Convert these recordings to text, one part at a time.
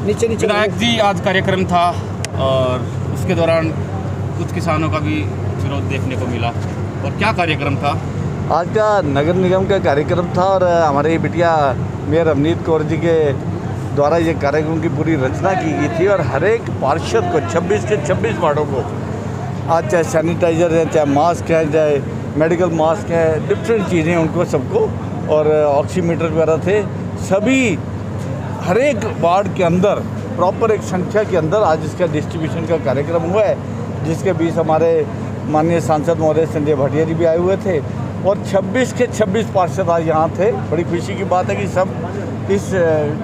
विधायक जी आज कार्यक्रम था और उसके दौरान कुछ किसानों का भी विरोध देखने को मिला। और क्या कार्यक्रम था? आज का नगर निगम का कार्यक्रम था और हमारे बिटिया मेयर अवनीत कौर जी के द्वारा ये कार्यक्रम की पूरी रचना की गई थी और हर एक पार्षद को 26 के 26 वार्डों को आज चाहे सैनिटाइज़र है, चाहे मास्क है, चाहे मेडिकल मास्क है, डिफरेंट चीज़ें उनको सबको और ऑक्सीमीटर वगैरह थे। सभी हर एक वार्ड के अंदर प्रॉपर एक संख्या के अंदर आज इसका डिस्ट्रीब्यूशन का कार्यक्रम हुआ है, जिसके बीच हमारे माननीय सांसद महोदय संजय भाटिया जी भी आए हुए थे और 26 के 26 पार्षद आज यहाँ थे। बड़ी खुशी की बात है कि सब इस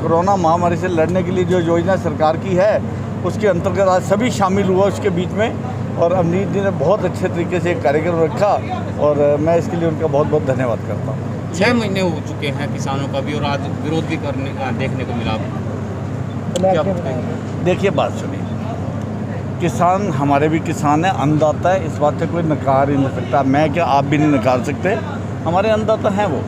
कोरोना महामारी से लड़ने के लिए जो योजना सरकार की है उसके अंतर्गत आज सभी शामिल हुआ उसके बीच में। और अवनीत जी ने बहुत अच्छे तरीके से एक कार्यक्रम रखा और मैं इसके लिए उनका बहुत बहुत धन्यवाद करता हूँ। 6 महीने हो चुके हैं किसानों का भी और आज विरोध भी देखने को मिला। क्या बताएंगे? देखिए, बात सुनिए, किसान हमारे भी किसान हैं, अन्नदाता है, इस बात से कोई नकार ही नहीं सकता। मैं क्या, आप भी नहीं नकार सकते, हमारे अन्नदाता हैं वो।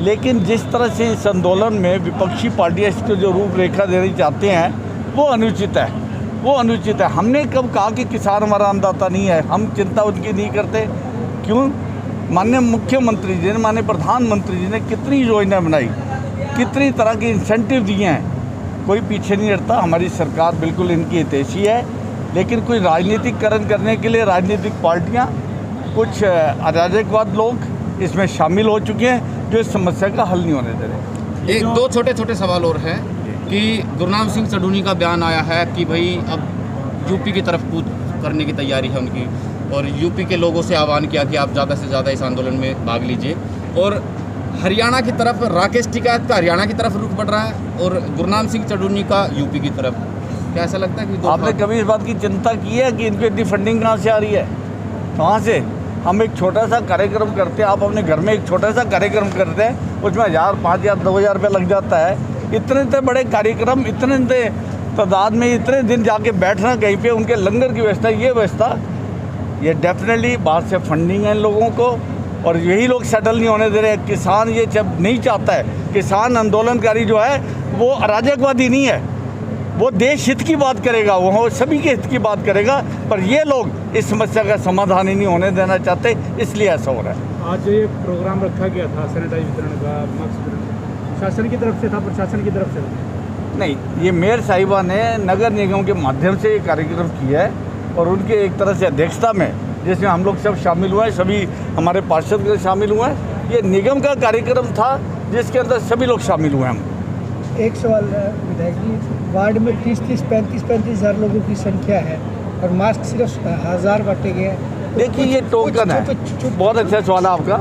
लेकिन जिस तरह से इस आंदोलन में विपक्षी पार्टियाँ इसको जो रूपरेखा देनी चाहते हैं वो अनुचित है, वो अनुचित है। हमने कब कहा कि किसान हमारा अन्नदाता नहीं है? हम चिंता उनकी नहीं करते। क्यों? माननीय मुख्यमंत्री जी ने, माननीय प्रधानमंत्री जी ने कितनी योजना बनाई, कितनी तरह के इंसेंटिव दिए हैं, कोई पीछे नहीं हटता। हमारी सरकार बिल्कुल इनकी हितैषी है, लेकिन कोई राजनीतिकरण करने के लिए राजनीतिक पार्टियां, कुछ अराजकवाद लोग इसमें शामिल हो चुके हैं जो इस समस्या का हल नहीं होने दे रहे। एक दो छोटे सवाल और हैं कि गुरनाम सिंह चढ़ूनी का बयान आया है कि भाई अब यूपी की तरफ कूच करने की तैयारी है उनकी और यूपी के लोगों से आह्वान किया कि आप ज़्यादा से ज़्यादा इस आंदोलन में भाग लीजिए। और हरियाणा की तरफ राकेश टिकैत का हरियाणा की तरफ रुख बढ़ रहा है और गुरनाम सिंह चढ़ूनी का यूपी की तरफ। क्या ऐसा लगता है कि आपने कभी इस बात की चिंता की है कि इनको इतनी फंडिंग कहाँ से आ रही है? कहाँ से? हम एक छोटा सा कार्यक्रम करते हैं, आप अपने घर में एक छोटा सा कार्यक्रम करते हैं, उसमें 1000, 5000, 2000 रुपये लग जाता है। इतने बड़े कार्यक्रम, इतने तादाद में इतने दिन जाके बैठना कहीं पे, उनके लंगर की व्यवस्था, ये व्यवस्था, ये डेफिनेटली बाहर से फंडिंग है इन लोगों को और यही लोग सेटल नहीं होने दे रहे। किसान ये जब नहीं चाहता है, किसान आंदोलनकारी जो है वो अराजकवादी नहीं है, वो देश हित की बात करेगा, वो सभी के हित की बात करेगा, पर ये लोग इस समस्या का समाधान ही नहीं होने देना चाहते, इसलिए ऐसा हो रहा है। आज ये प्रोग्राम रखा गया था सैनिटाइज वितरण का, मास्क वितरण, शासन की तरफ से था, प्रशासन की तरफ से नहीं, ये मेयर साहिबा ने नगर निगम के माध्यम से ये कार्यक्रम किया है और उनके एक तरह से अध्यक्षता में, जिसमें हम लोग सब शामिल हुए हैं, सभी हमारे पार्षद के शामिल हुए हैं। ये निगम का कार्यक्रम था जिसके अंदर सभी लोग शामिल हुए हैं। हम एक सवाल विधायक जी, वार्ड में 30-30, 35-35 हज़ार लोगों की संख्या है और मास्क सिर्फ 1000 बांटे गए हैं। देखिए, ये टोकन है। बहुत अच्छा सवाल है आपका।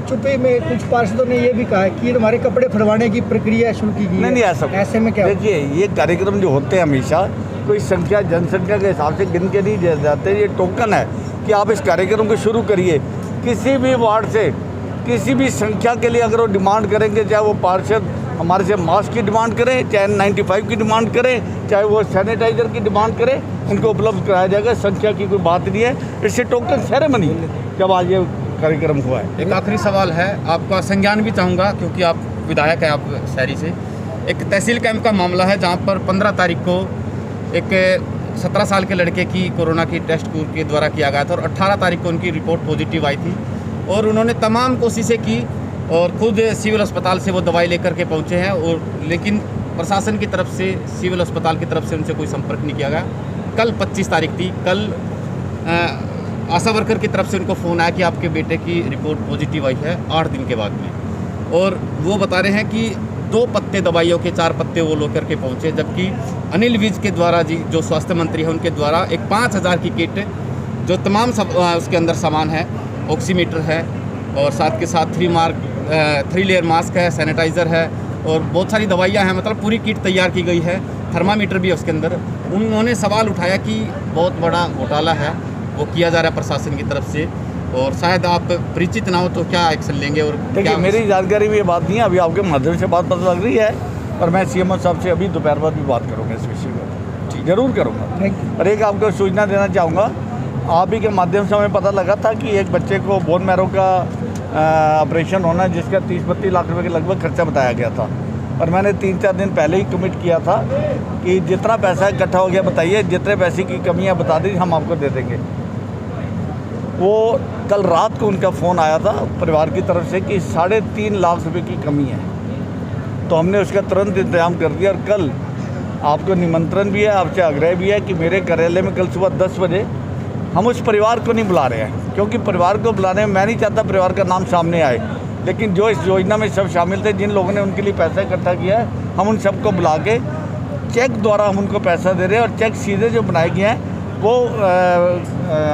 चुपे में कुछ पार्षदों ने ये भी कहा है कि हमारे कपड़े फड़वाने की प्रक्रिया शुरू की गई है। नहीं, ऐसे में क्या? देखिए, ये कार्यक्रम जो होते हैं हमेशा कोई संख्या, जनसंख्या के हिसाब से गिन के नहीं जाते। ये टोकन है कि आप इस कार्यक्रम को शुरू करिए। किसी भी वार्ड से किसी भी संख्या के लिए अगर वो डिमांड करेंगे, चाहे वो पार्षद हमारे से मास्क की डिमांड करें, चाहे 95 की डिमांड करें, चाहे वो सैनिटाइज़र की डिमांड करें, उनको उपलब्ध कराया जाएगा। संख्या की कोई बात नहीं है, इससे टोकन सेरेमनी जब आज ये कार्यक्रम हुआ है। एक आखिरी सवाल है, आपका संज्ञान भी चाहूँगा क्योंकि आप विधायक हैं, आप शहरी से। एक तहसील कैंप का मामला है जहाँ पर 15 तारीख को एक 17 साल के लड़के की कोरोना की टेस्ट के द्वारा किया गया था और 18 तारीख को उनकी रिपोर्ट पॉजिटिव आई थी और उन्होंने तमाम कोशिशें की और खुद सिविल अस्पताल से वो दवाई लेकर के पहुँचे हैं और लेकिन प्रशासन की तरफ से, सिविल अस्पताल की तरफ से उनसे कोई संपर्क नहीं किया गया। कल 25 तारीख थी, कल आशा वर्कर की तरफ से उनको फ़ोन आया कि आपके बेटे की रिपोर्ट पॉजिटिव आई है 8 दिन के बाद में, और वो बता रहे हैं कि 2 पत्ते दवाइयों के 4 पत्ते वो लेकर के पहुँचे, जबकि अनिल विज के द्वारा जी जो स्वास्थ्य मंत्री है उनके द्वारा एक 5000 की किट जो तमाम उसके अंदर सामान है, ऑक्सीमीटर है और साथ के साथ 3 लेयर मास्क है, सैनिटाइज़र है और बहुत सारी दवाइयाँ हैं, मतलब पूरी किट तैयार की गई है, थर्मामीटर भी है उसके अंदर। उन्होंने सवाल उठाया कि बहुत बड़ा घोटाला है वो किया जा रहा है प्रशासन की तरफ से और शायद आप परिचित ना हो तो क्या एक्शन लेंगे? और देखिए, मेरी जानकारी में ये बात नहीं है, अभी आपके माध्यम से बात पता लग रही है और मैं सीएमओ साहब से अभी दोपहर बाद भी बात करूँगा इस विषय पर, जरूर करूँगा। और एक आपको सूचना देना चाहूँगा, आप ही के माध्यम से हमें पता लगा था कि एक बच्चे को बोन मैरो का ऑपरेशन होना है जिसका 30-32 लाख रुपए के लगभग खर्चा बताया गया था। और मैंने 3-4 दिन पहले ही कमिट किया था कि जितना पैसा इकट्ठा हो गया बताइए, जितने पैसे की कमी है बता दीजिए, हम आपको दे देंगे। वो कल रात को उनका फ़ोन आया था परिवार की तरफ से कि 3.5 लाख रुपए की कमी है, तो हमने उसका तुरंत इंतजाम कर दिया। और कल आपको निमंत्रण भी है, आपसे आग्रह भी है कि मेरे कार्यालय में कल सुबह 10 बजे हम उस परिवार को नहीं बुला रहे हैं, क्योंकि परिवार को बुलाने में मैं नहीं चाहता परिवार का नाम सामने आए, लेकिन जो इस योजना में सब शामिल थे, जिन लोगों ने उनके लिए पैसा इकट्ठा किया है, हम उन सबको बुला के चेक द्वारा हम उनको पैसा दे रहे हैं। और चेक सीधे जो बनाए गए हैं वो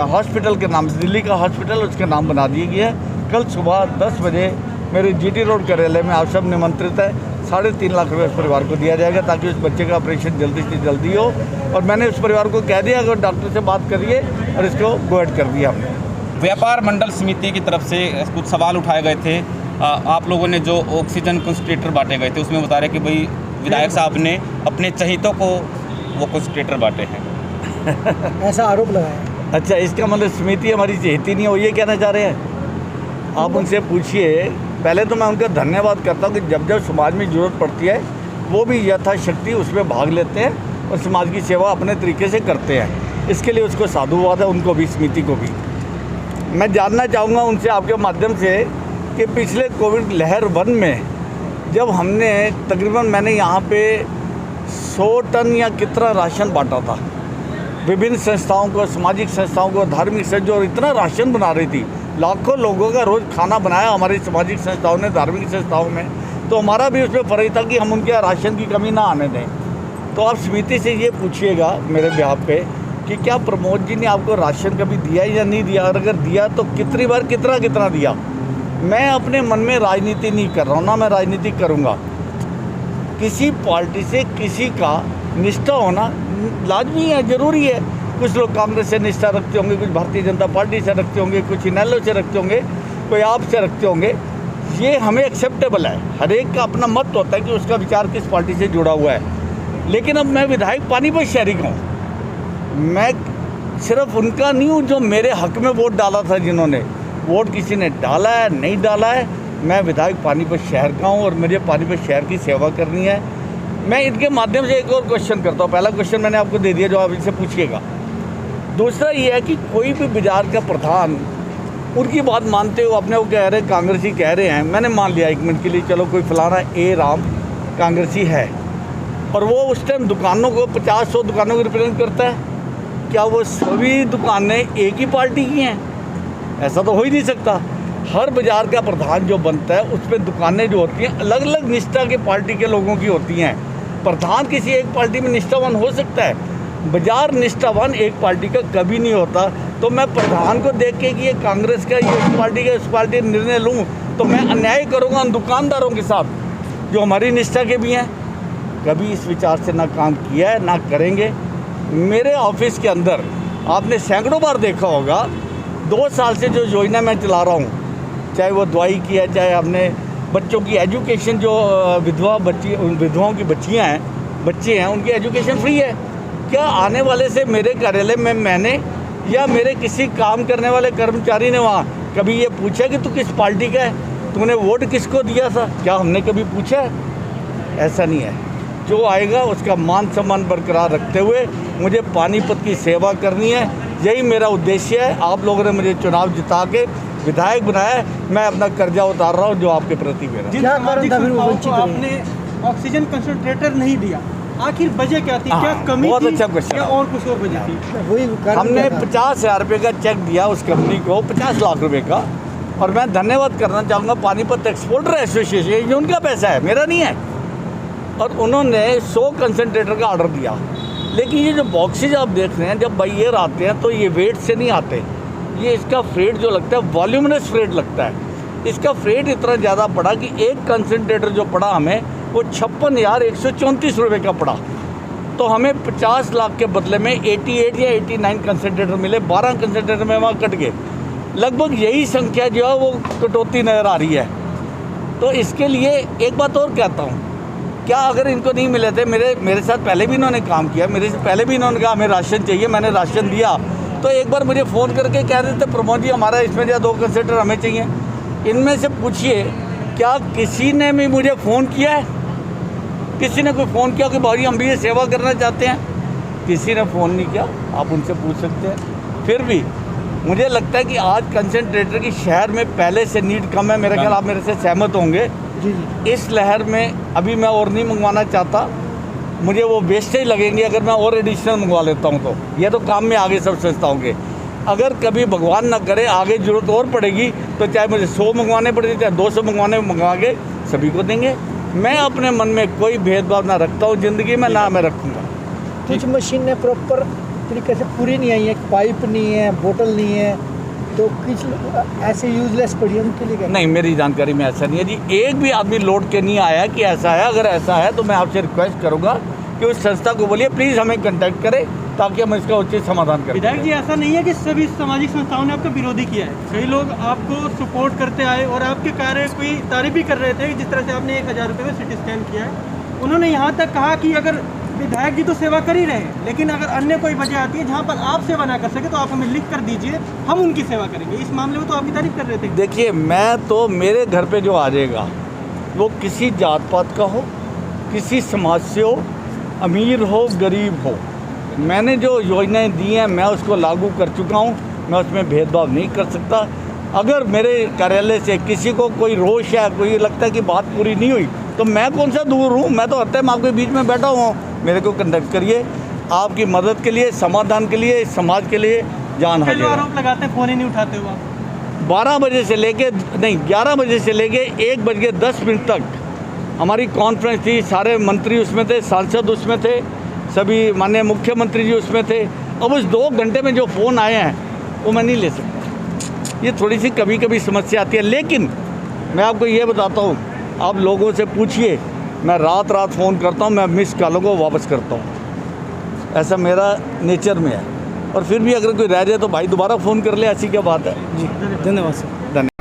हॉस्पिटल के नाम, दिल्ली का हॉस्पिटल, उसके नाम बना दिए गए हैं। कल सुबह 10 बजे मेरे GT रोड कार्यालय में आप सब निमंत्रित है। 3.5 लाख रुपये उस परिवार को दिया जाएगा ताकि उस बच्चे का ऑपरेशन जल्दी से जल्दी हो। और मैंने उस परिवार को कह दिया अगर डॉक्टर से बात करिए, और इसको गो एड कर दिया हमने। व्यापार मंडल समिति की तरफ से कुछ सवाल उठाए गए थे। आप लोगों ने जो ऑक्सीजन कंसंट्रेटर बांटे गए थे उसमें बता रहे कि भाई विधायक साहब ने अपने चहेतों को वो कंसंट्रेटर बांटे हैं, ऐसा आरोप लगाया। अच्छा, इसका मतलब समिति हमारी चहेती नहीं हो, ये कहना चाह रहे हैं? आप उनसे पूछिए। पहले तो मैं उनका धन्यवाद करता हूँ कि जब जब समाज में ज़रूरत पड़ती है वो भी यथाशक्ति उसमें भाग लेते हैं और समाज की सेवा अपने तरीके से करते हैं। इसके लिए उसको साधुवाद है, उनको भी, समिति को भी। मैं जानना चाहूँगा उनसे आपके माध्यम से कि पिछले कोविड लहर 1 में जब हमने तकरीबन, मैंने यहाँ पे 100 टन या कितना राशन बांटा था विभिन्न संस्थाओं को, सामाजिक संस्थाओं को, धार्मिक संस्थाओं, और इतना राशन बना रही थी, लाखों लोगों का रोज़ खाना बनाया हमारी सामाजिक संस्थाओं ने, धार्मिक संस्थाओं में। तो हमारा भी उसमें फ़र्ज था कि हम उनके यहाँ राशन की कमी ना आने दें। तो आप समिति से ये पूछिएगा मेरे बिहाफ पे कि क्या प्रमोद जी ने आपको राशन कभी दिया या नहीं दिया, और अगर दिया तो कितनी बार, कितना कितना दिया। मैं अपने मन में राजनीति नहीं कर रहा हूँ, ना मैं राजनीति करूँगा। किसी पार्टी से किसी का निष्ठा होना लाजमी है, ज़रूरी है। कुछ लोग कांग्रेस से निष्ठा रखते होंगे, कुछ भारतीय जनता पार्टी से रखते होंगे, कुछ इनेलो से रखते होंगे, कोई आप से रखते होंगे। ये हमें एक्सेप्टेबल है, हर एक का अपना मत होता है कि उसका विचार किस पार्टी से जुड़ा हुआ है। लेकिन अब मैं विधायक पानीपत शहरी का हूँ, मैं सिर्फ उनका नहीं हूँ जो मेरे हक में वोट डाला था। जिन्होंने वोट किसी ने डाला है नहीं डाला है, मैं विधायक पानीपत शहर का हूँ और मुझे पानीपत शहर की सेवा करनी है। मैं इनके माध्यम से एक और क्वेश्चन करता हूँ। पहला क्वेश्चन मैंने आपको दे दिया जो आप इनसे पूछिएगा। दूसरा ये है कि कोई भी बाजार का प्रधान उनकी बात मानते हो, अपने वो कह रहे कांग्रेसी कह रहे हैं, मैंने मान लिया 1 मिनट के लिए, चलो कोई फलाना ए राम कांग्रेसी है, और वो उस टाइम दुकानों को 50-100 दुकानों को रिप्रेजेंट करता है। क्या वो सभी दुकानें एक ही पार्टी की हैं? ऐसा तो हो ही नहीं सकता। हर बाजार का प्रधान जो बनता है उसमें दुकानें जो होती हैं अलग अलग निष्ठा के पार्टी के लोगों की होती हैं। प्रधान किसी एक पार्टी में निष्ठावान हो सकता है, बाजार निष्ठावान एक पार्टी का कभी नहीं होता। तो मैं प्रधान को देख के कि ये कांग्रेस का, ये उस पार्टी का, उस पार्टी का निर्णय लूँ तो मैं अन्याय करूँगा उन दुकानदारों के साथ जो हमारी निष्ठा के भी हैं। कभी इस विचार से ना काम किया है ना करेंगे। मेरे ऑफिस के अंदर आपने सैकड़ों बार देखा होगा, 2 साल से जो योजना मैं चला रहा हूँ, चाहे वो दवाई की है, चाहे हमने बच्चों की एजुकेशन, जो विधवाओं की बच्चियाँ हैं, बच्चे हैं, उनकी एजुकेशन फ्री है। क्या आने वाले से मेरे कार्यालय में मैंने या मेरे किसी काम करने वाले कर्मचारी ने वहाँ कभी ये पूछा कि तू किस पार्टी का है, तूने वोट किसको दिया था? क्या हमने कभी पूछा है? ऐसा नहीं है। जो आएगा उसका मान सम्मान बरकरार रखते हुए मुझे पानीपत की सेवा करनी है, यही मेरा उद्देश्य है। आप लोगों ने मुझे चुनाव जिता के विधायक बनाया, मैं अपना कर्जा उतार रहा हूँ जो आपके प्रति मेरा। जिन सामाजिक संस्थाओं को आपने ऑक्सीजन कंसंट्रेटर नहीं दिया, आखिर वजह क्या थी? क्या कमी बहुत थी? अच्छा क्वेश्चन। क्या और कुछ और वजह थी? हमने 50,000 रुपये का चेक दिया उस कंपनी को, 50 लाख रुपए का, और मैं धन्यवाद करना चाहूँगा पानीपत एक्सपोर्टर एसोसिएशन, ये उनका पैसा है, मेरा नहीं है। और उन्होंने 100 कंसनट्रेटर का ऑर्डर दिया। लेकिन ये जो बॉक्सेज आप देख रहे हैं, जब बाइयर आते हैं तो ये वेट से नहीं आते, ये इसका फ्रेट जो लगता है वॉल्यूमिनस फ्रेट लगता है। इसका फ्रेट इतना ज़्यादा पड़ा कि एक कंसनट्रेटर जो पड़ा हमें वो 56,134 रुपये का पड़ा। तो हमें 50 लाख के बदले में 88 या 89 कंसनट्रेटर मिले, 12 कंसनट्रेटर में वहाँ कट गए। लगभग यही संख्या जो है वो कटौती नज़र आ रही है। तो इसके लिए एक बात और कहता हूँ, क्या अगर इनको नहीं मिले थे, मेरे साथ पहले भी इन्होंने काम किया, मेरे से पहले भी इन्होंने कहा हमें राशन चाहिए, मैंने राशन दिया, तो एक बार मुझे फ़ोन करके कह रहे थे प्रमोद जी हमारा इसमें जो 2 कंसनट्रेटर हमें चाहिए। इनमें से पूछिए क्या किसी ने भी मुझे फ़ोन किया है? किसी ने कोई फ़ोन किया कि भाई हम भी ये सेवा करना चाहते हैं, किसी ने फ़ोन नहीं किया। आप उनसे पूछ सकते हैं। फिर भी मुझे लगता है कि आज कंसनट्रेटर की शहर में पहले से नीड कम है। मेरा ख्याल आप मेरे से सहमत होंगे। जी जी। इस लहर में अभी मैं और नहीं मंगवाना चाहता, मुझे वो वेस्टेज लगेंगे अगर मैं और एडिशनल मंगवा लेता हूँ। तो ये तो काम में आगे सब संस्थाओं के, अगर कभी भगवान ना करे आगे ज़रूरत और पड़ेगी तो चाहे मुझे 100 मंगवाने पड़े, चाहे 200 मंगवा के सभी को देंगे। मैं अपने मन में कोई भेदभाव ना रखता हूँ ज़िंदगी में, ना मैं रखूँगा। कुछ मशीनें प्रॉपर तरीके से पूरी नहीं आई है, पाइप नहीं है, बोतल नहीं है, तो कुछ ऐसे यूजलेस पड़ी है, उनके लिए क्या? नहीं, मेरी जानकारी में ऐसा नहीं है जी। एक भी आदमी लौट के नहीं आया कि ऐसा है। अगर ऐसा है तो मैं आपसे रिक्वेस्ट करूँगा कि उस संस्था को बोलिए प्लीज़ हमें कांटेक्ट करें ताकि हम इसका उचित समाधान करें। विधायक जी, ऐसा नहीं है कि सभी सामाजिक संस्थाओं ने आपका विरोधी किया है। कई लोग आपको सपोर्ट करते आए और आपके कार्य की तारीफ भी कर रहे थे, जिस तरह से आपने 1000 रुपये में सिटी स्कैन किया है। उन्होंने यहाँ तक कहा कि अगर विधायक जी तो सेवा कर ही रहे हैं, लेकिन अगर अन्य कोई वजह आती है जहाँ पर आप सेवा ना कर सके तो आप हमें लिख कर दीजिए, हम उनकी सेवा करेंगे। इस मामले में तो आपकी तारीफ कर रहे थे। देखिए, मैं तो मेरे घर पे जो आ जाएगा वो किसी जात पात का हो, किसी समाज से हो, अमीर हो गरीब हो, मैंने जो योजनाएं दी हैं मैं उसको लागू कर चुका हूं। मैं उसमें भेदभाव नहीं कर सकता। अगर मेरे कार्यालय से किसी को कोई रोष है, कोई लगता है कि बात पूरी नहीं हुई, तो मैं कौन सा दूर हूँ। मैं तो हर टाइम आपके बीच में बैठा हुआ हूँ। मेरे को कंडक्ट करिए, आपकी मदद के लिए, समाधान के लिए, समाज के लिए जान कई हाजिर लोग है। आरोप लगाते हैं फ़ोन ही नहीं उठाते हो आप। 12 बजे से लेके नहीं 11 बजे से लेके 1:10 तक हमारी कॉन्फ्रेंस थी। सारे मंत्री उसमें थे, सांसद उसमें थे, सभी माननीय मुख्यमंत्री जी उसमें थे। अब उस 2 घंटे में जो फ़ोन आए हैं वो मैं नहीं ले सकता। ये थोड़ी सी कभी कभी समस्या आती है, लेकिन मैं आपको ये बताता हूँ, आप लोगों से पूछिए, मैं रात रात फ़ोन करता हूँ, मैं मिस कॉलों को वापस करता हूँ। ऐसा मेरा नेचर में है। और फिर भी अगर कोई रह जाए तो भाई दोबारा फ़ोन कर ले, ऐसी क्या बात है। जी, धन्यवाद सर। धन्यवाद।